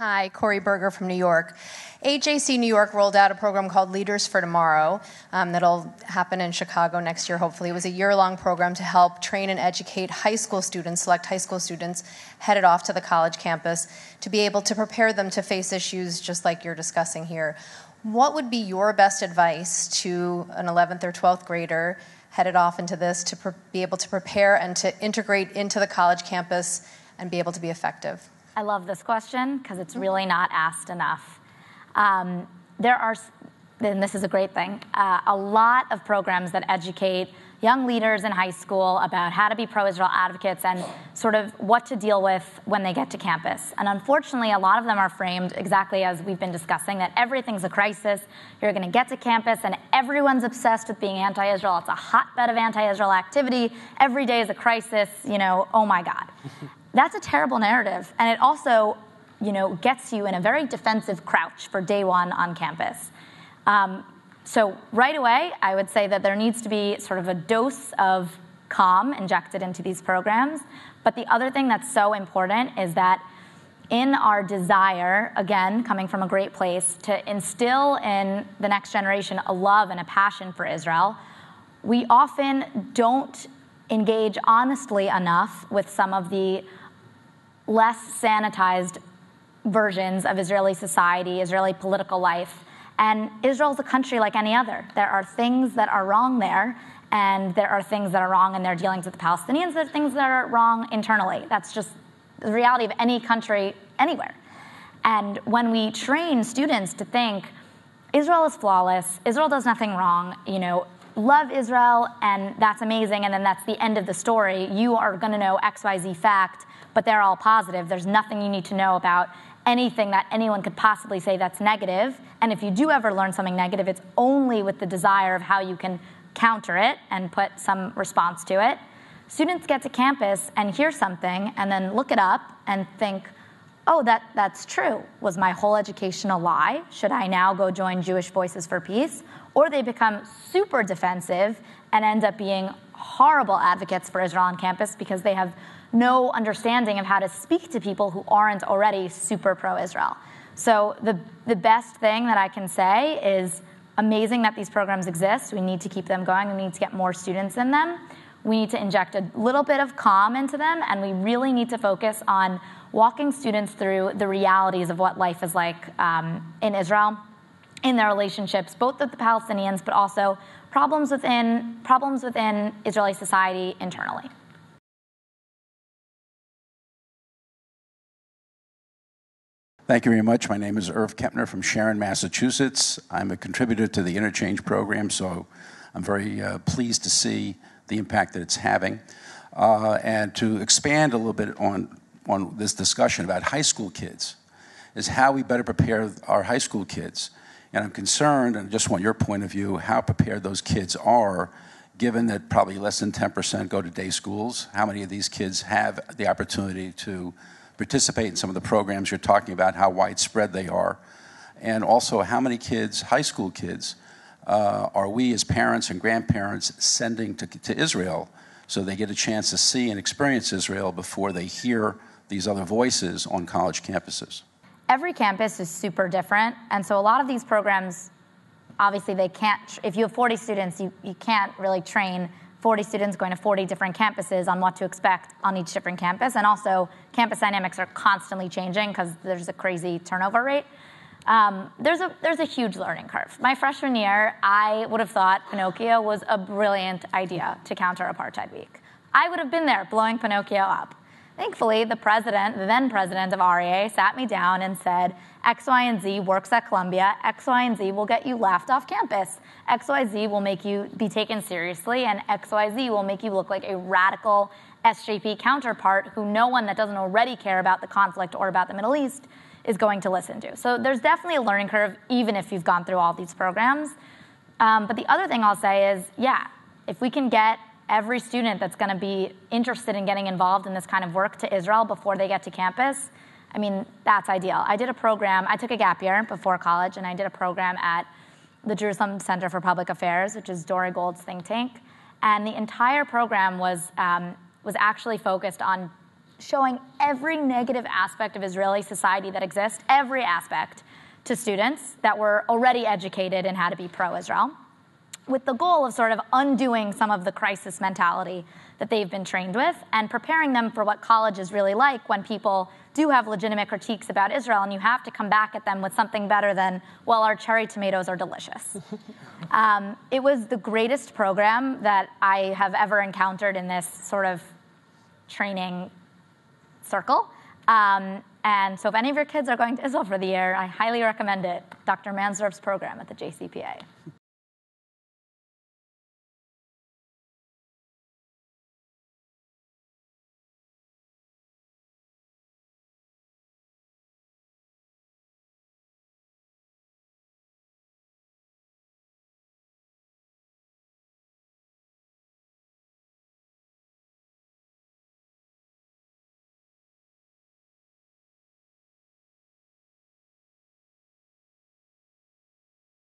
Hi, Corey Berger from New York. AJC New York rolled out a program called Leaders for Tomorrow that'll happen in Chicago next year, hopefully. It was a year-long program to help train and educate high school students, select high school students headed off to the college campus to be able to prepare them to face issues just like you're discussing here. What would be your best advice to an 11th or 12th grader headed off into this to be able to prepare and to integrate into the college campus and be able to be effective? I love this question because it's really not asked enough. There are, and this is a great thing, a lot of programs that educate young leaders in high school about how to be pro-Israel advocates and sort of what to deal with when they get to campus. And unfortunately, a lot of them are framed exactly as we've been discussing, that everything's a crisis. You're going to get to campus and everyone's obsessed with being anti-Israel. It's a hotbed of anti-Israel activity. Every day is a crisis, oh my God. That's a terrible narrative, and it also, gets you in a very defensive crouch for day one on campus. So right away, I would say that there needs to be sort of a dose of calm injected into these programs. But the other thing that's so important is that in our desire, again, coming from a great place, to instill in the next generation a love and a passion for Israel, we often don't engage honestly enough with some of the less sanitized versions of Israeli society, Israeli political life. And Israel is a country like any other. There are things that are wrong there, and there are things that are wrong in their dealings with the Palestinians. There are things that are wrong internally. That's just the reality of any country anywhere. And when we train students to think, Israel is flawless, Israel does nothing wrong, love Israel, and that's amazing, and then that's the end of the story. You are going to know XYZ fact, but they're all positive. There's nothing you need to know about anything that anyone could possibly say that's negative. And if you do ever learn something negative, it's only with the desire of how you can counter it and put some response to it. Students get to campus and hear something and then look it up and think, oh, that's true. Was my whole education a lie? Should I now go join Jewish Voices for Peace? Or they become super defensive and end up being horrible advocates for Israel on campus because they have no understanding of how to speak to people who aren't already super pro-Israel. So the best thing that I can say is amazing that these programs exist. We need to keep them going. We need to get more students in them. We need to inject a little bit of calm into them, and we really need to focus on walking students through the realities of what life is like in Israel, in their relationships, both with the Palestinians, but also problems within Israeli society internally. Thank you very much. My name is Irv Kempner from Sharon, Massachusetts. I'm a contributor to the Interchange program, so I'm very pleased to see the impact that it's having. And to expand a little bit on this discussion about high school kids, is how we better prepare our high school kids. And I'm concerned, and I just want your point of view, how prepared those kids are, given that probably less than 10% go to day schools. How many of these kids have the opportunity to participate in some of the programs you're talking about, how widespread they are? And also, how many kids, high school kids, are we as parents and grandparents sending to Israel so they get a chance to see and experience Israel before they hear these other voices on college campuses? Every campus is super different, and so a lot of these programs, obviously they can't, if you have 40 students, you can't really train 40 students going to 40 different campuses on what to expect on each different campus, and also campus dynamics are constantly changing because there's a crazy turnover rate. There's a huge learning curve. My freshman year, I would have thought Pinocchio was a brilliant idea to counter Apartheid Week. I would have been there blowing Pinocchio up. Thankfully, the then president of Aryeh, sat me down and said, X, Y, and Z works at Columbia. X, Y, and Z will get you laughed off campus. X, Y, Z will make you be taken seriously, and X, Y, Z will make you look like a radical SJP counterpart who no one that doesn't already care about the conflict or about the Middle East is going to listen to. So there's definitely a learning curve, even if you've gone through all these programs. But the other thing I'll say is, if we can get every student that's going to be interested in getting involved in this kind of work to Israel before they get to campus, I mean, that's ideal. I did a program, I took a gap year before college, and I did a program at the Jerusalem Center for Public Affairs, which is Dory Gold's think tank. And the entire program was actually focused on showing every negative aspect of Israeli society that exists, every aspect, to students that were already educated in how to be pro-Israel, with the goal of sort of undoing some of the crisis mentality that they've been trained with and preparing them for what college is really like when people do have legitimate critiques about Israel and you have to come back at them with something better than, well, our cherry tomatoes are delicious. It was the greatest program that I have ever encountered in this sort of training circle. And so if any of your kids are going to Israel for the year, I highly recommend it, Dr. Manzorf's program at the JCPA.